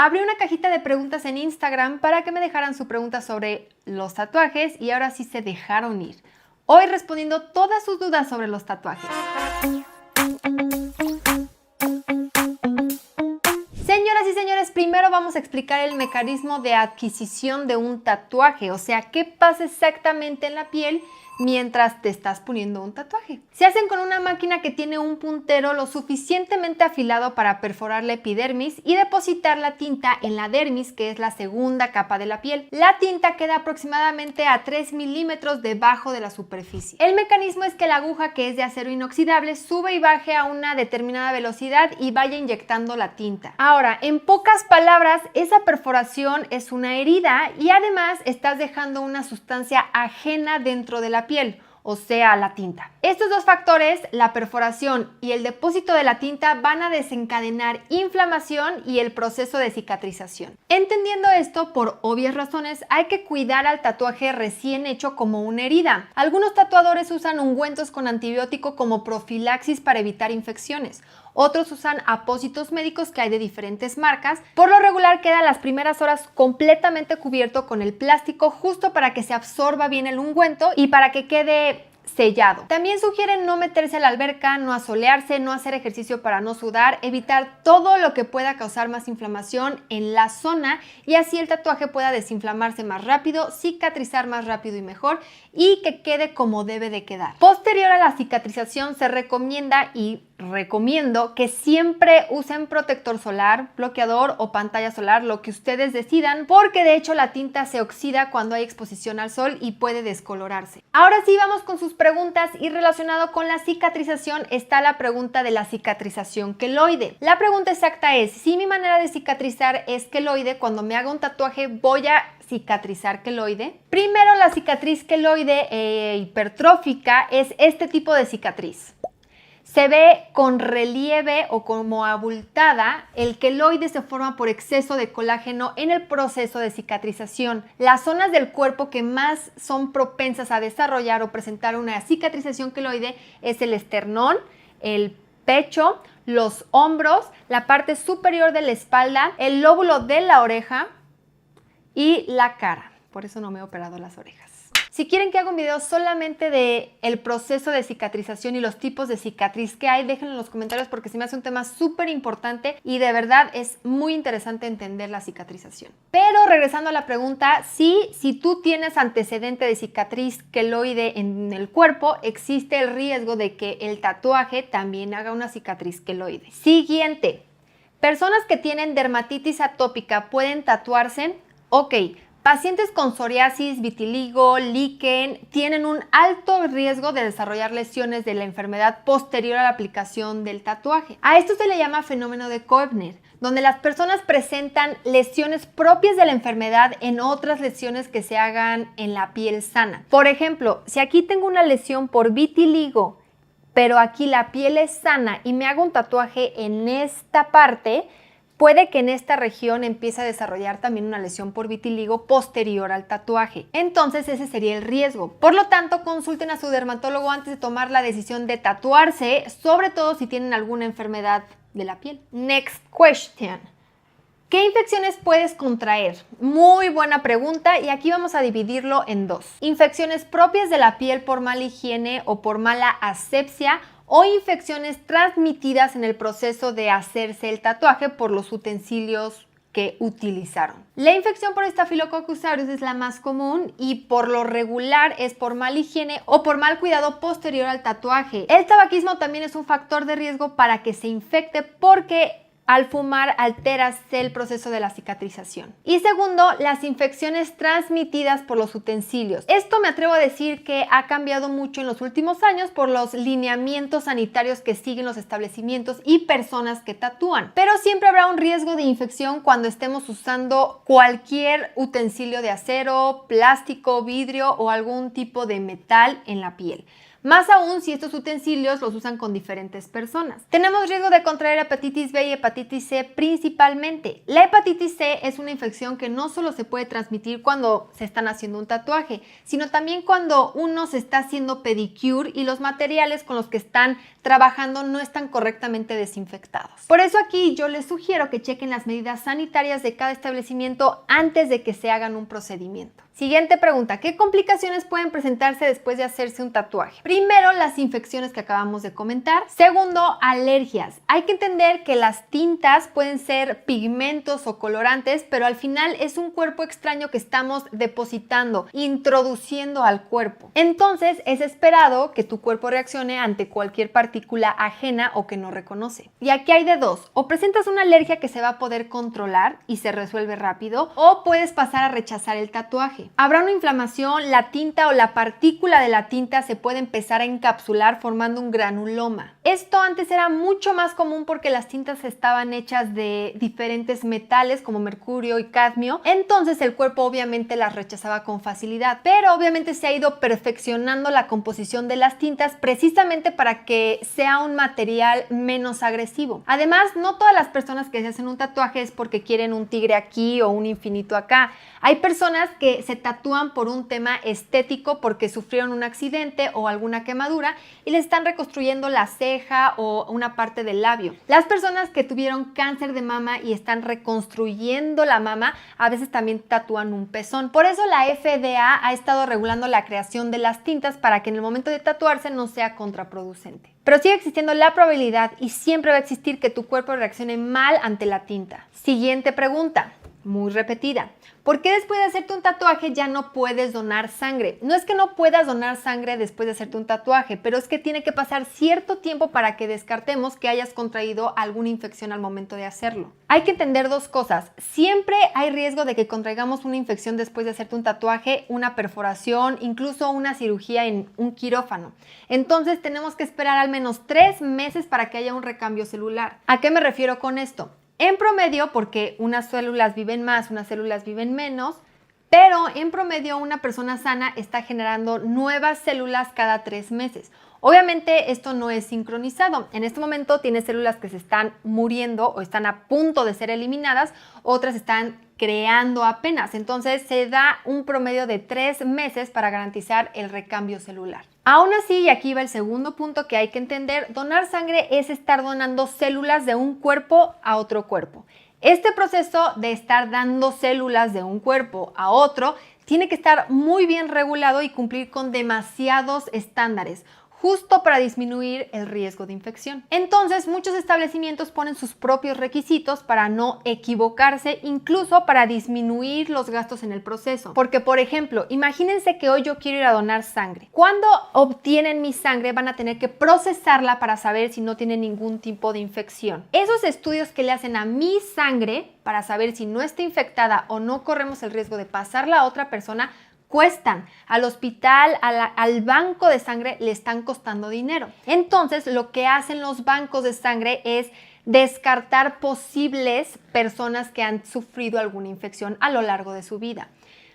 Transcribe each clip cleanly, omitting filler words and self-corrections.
Abrí una cajita de preguntas en Instagram para que me dejaran su pregunta sobre los tatuajes y ahora sí se dejaron ir. Hoy respondiendo todas sus dudas sobre los tatuajes. Señoras y señores, primero vamos a explicar el mecanismo de adquisición de un tatuaje, o sea, qué pasa exactamente en la piel mientras te estás poniendo un tatuaje. Se hacen con una máquina que tiene un puntero lo suficientemente afilado para perforar la epidermis y depositar la tinta en la dermis, que es la segunda capa de la piel. La tinta queda aproximadamente a 3 milímetros debajo de la superficie. El mecanismo es que la aguja, que es de acero inoxidable, sube y baje a una determinada velocidad y vaya inyectando la tinta. Ahora, en pocas palabras, esa perforación es una herida y además estás dejando una sustancia ajena dentro de la piel, o sea, la tinta. Estos dos factores, la perforación y el depósito de la tinta, van a desencadenar inflamación y el proceso de cicatrización. Entendiendo esto, por obvias razones, hay que cuidar al tatuaje recién hecho como una herida. Algunos tatuadores usan ungüentos con antibiótico como profilaxis para evitar infecciones. Otros usan apósitos médicos que hay de diferentes marcas. Por lo regular queda las primeras horas completamente cubierto con el plástico justo para que se absorba bien el ungüento y para que quede sellado. También sugieren no meterse a la alberca, no asolearse, no hacer ejercicio para no sudar, evitar todo lo que pueda causar más inflamación en la zona y así el tatuaje pueda desinflamarse más rápido, cicatrizar más rápido y mejor y que quede como debe de quedar. Posterior a la cicatrización se recomienda y recomiendo que siempre usen protector solar, bloqueador o pantalla solar, lo que ustedes decidan, porque de hecho la tinta se oxida cuando hay exposición al sol y puede descolorarse. Ahora sí vamos con sus preguntas y relacionado con la cicatrización está la pregunta de la cicatrización queloide. La pregunta exacta es, si mi manera de cicatrizar es queloide, cuando me haga un tatuaje voy a cicatrizar queloide. Primero, la cicatriz queloide hipertrófica es este tipo de cicatriz. Se ve con relieve o como abultada. El queloide se forma por exceso de colágeno en el proceso de cicatrización. Las zonas del cuerpo que más son propensas a desarrollar o presentar una cicatrización queloide es el esternón, el pecho, los hombros, la parte superior de la espalda, el lóbulo de la oreja y la cara. Por eso no me he operado las orejas. Si quieren que haga un video solamente de el proceso de cicatrización y los tipos de cicatriz que hay, déjenlo en los comentarios porque se me hace un tema súper importante y de verdad es muy interesante entender la cicatrización. Pero regresando a la pregunta, si tú tienes antecedente de cicatriz queloide en el cuerpo, existe el riesgo de que el tatuaje también haga una cicatriz queloide. Siguiente, personas que tienen dermatitis atópica pueden tatuarse. Ok. Pacientes con psoriasis, vitiligo, líquen tienen un alto riesgo de desarrollar lesiones de la enfermedad posterior a la aplicación del tatuaje. A esto se le llama fenómeno de Koebner, donde las personas presentan lesiones propias de la enfermedad en otras lesiones que se hagan en la piel sana. Por ejemplo, si aquí tengo una lesión por vitiligo, pero aquí la piel es sana y me hago un tatuaje en esta parte, puede que en esta región empiece a desarrollar también una lesión por vitiligo posterior al tatuaje. Entonces ese sería el riesgo. Por lo tanto, consulten a su dermatólogo antes de tomar la decisión de tatuarse, sobre todo si tienen alguna enfermedad de la piel. Next question. ¿Qué infecciones puedes contraer? Muy buena pregunta y aquí vamos a dividirlo en dos. Infecciones propias de la piel por mala higiene o por mala asepsia o infecciones transmitidas en el proceso de hacerse el tatuaje por los utensilios que utilizaron. La infección por Staphylococcus aureus es la más común y por lo regular es por mala higiene o por mal cuidado posterior al tatuaje. El tabaquismo también es un factor de riesgo para que se infecte porque al fumar alteras el proceso de la cicatrización. Y segundo, las infecciones transmitidas por los utensilios. Esto me atrevo a decir que ha cambiado mucho en los últimos años por los lineamientos sanitarios que siguen los establecimientos y personas que tatúan. Pero siempre habrá un riesgo de infección cuando estemos usando cualquier utensilio de acero, plástico, vidrio o algún tipo de metal en la piel. más aún si estos utensilios los usan con diferentes personas. Tenemos riesgo de contraer hepatitis B y hepatitis C principalmente. La hepatitis C es una infección que no solo se puede transmitir cuando se están haciendo un tatuaje, sino también cuando uno se está haciendo pedicure y los materiales con los que están trabajando no están correctamente desinfectados. Por eso aquí yo les sugiero que chequen las medidas sanitarias de cada establecimiento antes de que se hagan un procedimiento. Siguiente pregunta, ¿qué complicaciones pueden presentarse después de hacerse un tatuaje? Primero, las infecciones que acabamos de comentar. Segundo, alergias. Hay que entender que las tintas pueden ser pigmentos o colorantes, pero al final es un cuerpo extraño que estamos depositando, introduciendo al cuerpo. Entonces, es esperado que tu cuerpo reaccione ante cualquier partícula ajena o que no reconoce. Y aquí hay de dos, o presentas una alergia que se va a poder controlar y se resuelve rápido, o puedes pasar a rechazar el tatuaje. Habrá una inflamación, la tinta o la partícula de la tinta se puede empezar a encapsular formando un granuloma. Esto antes era mucho más común porque las tintas estaban hechas de diferentes metales como mercurio y cadmio, entonces el cuerpo obviamente las rechazaba con facilidad, pero obviamente se ha ido perfeccionando la composición de las tintas precisamente para que sea un material menos agresivo. Además, no todas las personas que se hacen un tatuaje es porque quieren un tigre aquí o un infinito acá. Hay personas que se tatúan por un tema estético porque sufrieron un accidente o alguna quemadura y les están reconstruyendo la ceja o una parte del labio. Las personas que tuvieron cáncer de mama y están reconstruyendo la mama a veces también tatúan un pezón. Por eso la FDA ha estado regulando la creación de las tintas para que en el momento de tatuarse no sea contraproducente. Pero sigue existiendo la probabilidad y siempre va a existir que tu cuerpo reaccione mal ante la tinta. Siguiente pregunta, muy repetida. ¿Por qué después de hacerte un tatuaje ya no puedes donar sangre? No es que no puedas donar sangre después de hacerte un tatuaje, pero es que tiene que pasar cierto tiempo para que descartemos que hayas contraído alguna infección al momento de hacerlo. Hay que entender dos cosas. Siempre hay riesgo de que contraigamos una infección después de hacerte un tatuaje, una perforación, incluso una cirugía en un quirófano. Entonces tenemos que esperar al menos 3 meses para que haya un recambio celular. ¿A qué me refiero con esto? En promedio, porque unas células viven más, unas células viven menos, pero en promedio una persona sana está generando nuevas células cada 3 meses. Obviamente esto no es sincronizado. En este momento tienes células que se están muriendo o están a punto de ser eliminadas, otras están creando apenas. Entonces se da un promedio de 3 meses para garantizar el recambio celular. Aún así, y aquí va el segundo punto que hay que entender, donar sangre es estar donando células de un cuerpo a otro cuerpo. Este proceso de estar dando células de un cuerpo a otro tiene que estar muy bien regulado y cumplir con demasiados estándares, justo para disminuir el riesgo de infección. Entonces, muchos establecimientos ponen sus propios requisitos para no equivocarse, incluso para disminuir los gastos en el proceso. Porque, por ejemplo, imagínense que hoy yo quiero ir a donar sangre. Cuando obtienen mi sangre, van a tener que procesarla para saber si no tiene ningún tipo de infección. Esos estudios que le hacen a mi sangre para saber si no está infectada o no corremos el riesgo de pasarla a otra persona, cuestan. Al hospital, al banco de sangre le están costando dinero. Entonces, lo que hacen los bancos de sangre es descartar posibles personas que han sufrido alguna infección a lo largo de su vida.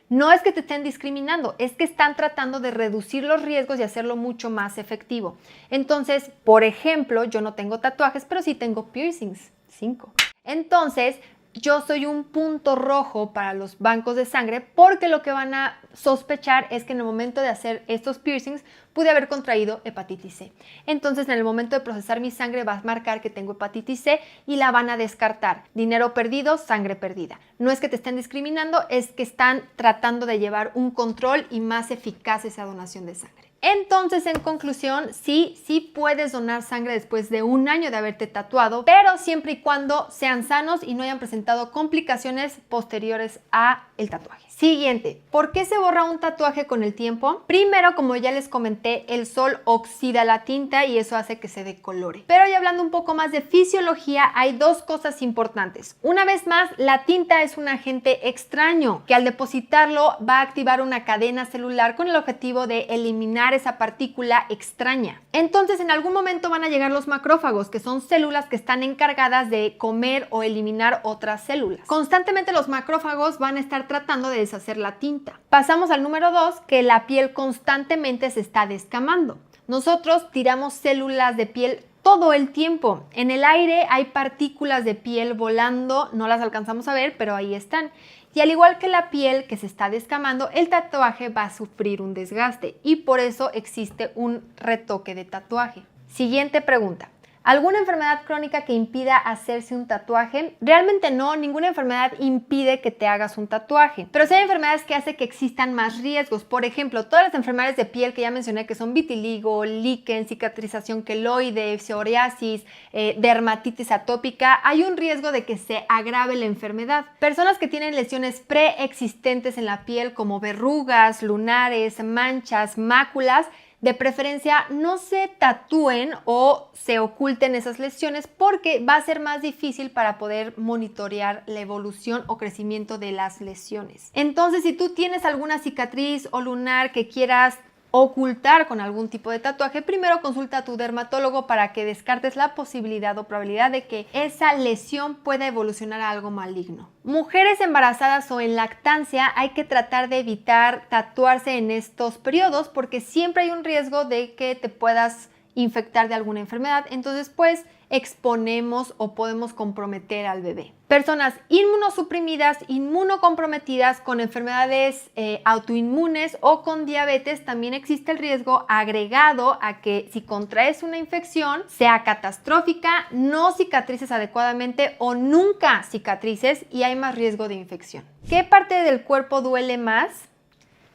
No es que te estén discriminando, es que están tratando de reducir los riesgos y hacerlo mucho más efectivo. Entonces, por ejemplo, yo no tengo tatuajes, pero sí tengo piercings, 5. Entonces, yo soy un punto rojo para los bancos de sangre porque lo que van a sospechar es que en el momento de hacer estos piercings pude haber contraído hepatitis C. Entonces, en el momento de procesar mi sangre va a marcar que tengo hepatitis C y la van a descartar. Dinero perdido, sangre perdida. No es que te estén discriminando, es que están tratando de llevar un control y más eficaz esa donación de sangre. Entonces, en conclusión, sí puedes donar sangre después de 1 año de haberte tatuado, pero siempre y cuando sean sanos y no hayan presentado complicaciones posteriores a el tatuaje. Siguiente, ¿por qué se borra un tatuaje con el tiempo? Primero, como ya les comenté, el sol oxida la tinta y eso hace que se decolore. Pero ya hablando un poco más de fisiología, hay 2 cosas importantes. Una vez más, la tinta es un agente extraño que al depositarlo va a activar una cadena celular con el objetivo de eliminar esa partícula extraña. Entonces, en algún momento van a llegar los macrófagos, que son células que están encargadas de comer o eliminar otras células. Constantemente los macrófagos van a estar tratando de deshacer la tinta. Pasamos al número 2, que la piel constantemente se está descamando. Nosotros tiramos células de piel todo el tiempo. En el aire hay partículas de piel volando, no las alcanzamos a ver, pero ahí están. Y al igual que la piel que se está descamando, el tatuaje va a sufrir un desgaste y por eso existe un retoque de tatuaje. Siguiente pregunta. ¿Alguna enfermedad crónica que impida hacerse un tatuaje? Realmente no, ninguna enfermedad impide que te hagas un tatuaje. Pero sí hay enfermedades que hacen que existan más riesgos. Por ejemplo, todas las enfermedades de piel que ya mencioné, que son vitiligo, líquen, cicatrización queloide, psoriasis, dermatitis atópica, hay un riesgo de que se agrave la enfermedad. Personas que tienen lesiones preexistentes en la piel como verrugas, lunares, manchas, máculas, de preferencia no se tatúen o se oculten esas lesiones porque va a ser más difícil para poder monitorear la evolución o crecimiento de las lesiones. Entonces, si tú tienes alguna cicatriz o lunar que quieras ocultar con algún tipo de tatuaje, primero consulta a tu dermatólogo para que descartes la posibilidad o probabilidad de que esa lesión pueda evolucionar a algo maligno. Mujeres embarazadas o en lactancia hay que tratar de evitar tatuarse en estos periodos porque siempre hay un riesgo de que te puedas infectar de alguna enfermedad, entonces pues exponemos o podemos comprometer al bebé. Personas inmunosuprimidas, inmunocomprometidas con enfermedades autoinmunes o con diabetes, también existe el riesgo agregado a que si contraes una infección sea catastrófica, no cicatrices adecuadamente o nunca cicatrices y hay más riesgo de infección. ¿Qué parte del cuerpo duele más?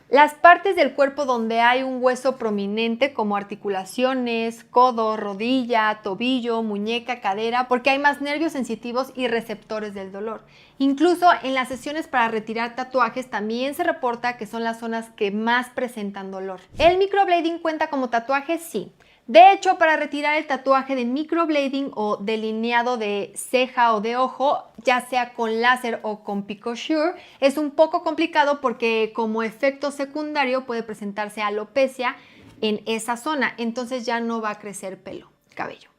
Las partes del cuerpo donde hay un hueso prominente como articulaciones, codo, rodilla, tobillo, muñeca, cadera, porque hay más nervios sensitivos y receptores del dolor. Incluso en las sesiones para retirar tatuajes también se reporta que son las zonas que más presentan dolor. ¿El microblading cuenta como tatuaje? Sí. De hecho, para retirar el tatuaje de microblading o delineado de ceja o de ojo, ya sea con láser o con Picosure, es un poco complicado porque como efecto secundario puede presentarse alopecia en esa zona, entonces ya no va a crecer cabello.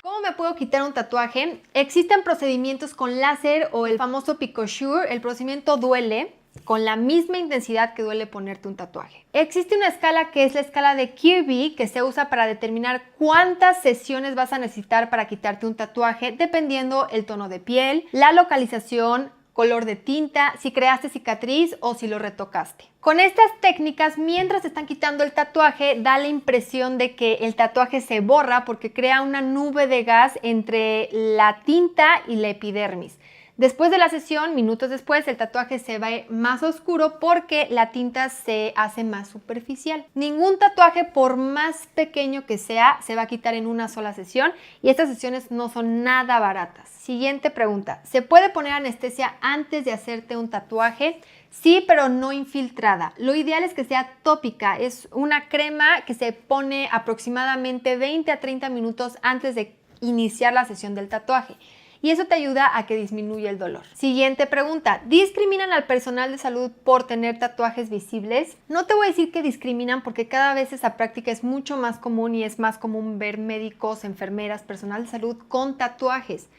¿Cómo me puedo quitar un tatuaje? Existen procedimientos con láser o el famoso Picosure. El procedimiento duele con la misma intensidad que duele ponerte un tatuaje. Existe una escala que es la escala de Kirby que se usa para determinar cuántas sesiones vas a necesitar para quitarte un tatuaje dependiendo el tono de piel, la localización, color de tinta, si creaste cicatriz o si lo retocaste. Con estas técnicas, mientras te están quitando el tatuaje, da la impresión de que el tatuaje se borra porque crea una nube de gas entre la tinta y la epidermis. Después de la sesión, minutos después, el tatuaje se ve más oscuro porque la tinta se hace más superficial. Ningún tatuaje, por más pequeño que sea, se va a quitar en una sola sesión y estas sesiones no son nada baratas. Siguiente pregunta. ¿Se puede poner anestesia antes de hacerte un tatuaje? Sí, pero no infiltrada. Lo ideal es que sea tópica. Es una crema que se pone aproximadamente 20 a 30 minutos antes de iniciar la sesión del tatuaje. Y eso te ayuda a que disminuya el dolor. Siguiente pregunta. ¿Discriminan al personal de salud por tener tatuajes visibles? No te voy a decir que discriminan porque cada vez esa práctica es mucho más común y es más común ver médicos, enfermeras, personal de salud con tatuajes.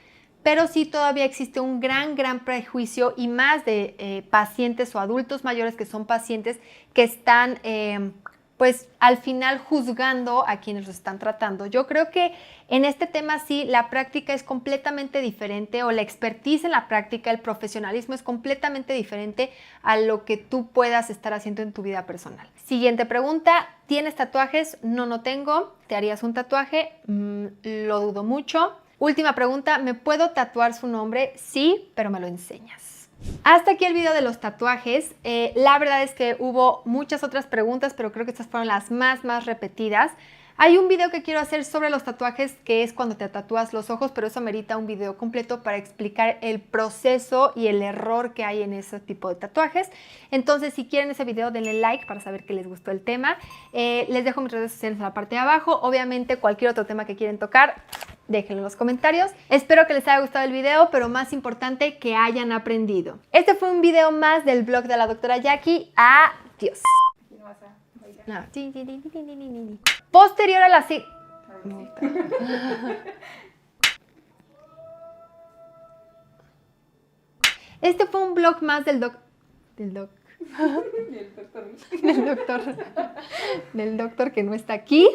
Pero sí todavía existe un gran prejuicio y más de pacientes o adultos mayores que son pacientes que están pues al final juzgando a quienes los están tratando. Yo creo que en este tema sí, la práctica es completamente diferente o la expertise en la práctica, el profesionalismo es completamente diferente a lo que tú puedas estar haciendo en tu vida personal. Siguiente pregunta, ¿tienes tatuajes? No, no tengo. ¿Te harías un tatuaje? Lo dudo mucho. Última pregunta, ¿me puedo tatuar su nombre? Sí, pero me lo enseñas. Hasta aquí el video de los tatuajes. La verdad es que hubo muchas otras preguntas, pero creo que estas fueron las más repetidas. Hay un video que quiero hacer sobre los tatuajes, que es cuando te tatúas los ojos, pero eso merita un video completo para explicar el proceso y el error que hay en ese tipo de tatuajes. Entonces, si quieren ese video, denle like para saber que les gustó el tema. Les dejo mis redes sociales en la parte de abajo. Obviamente, cualquier otro tema que quieren tocar, déjenlo en los comentarios. Espero que les haya gustado el video, pero más importante, que hayan aprendido. Este fue un video más del blog de la doctora Jackie. Adiós. No. Posterior a la Este fue un blog más del doc. Del doctor que no está aquí.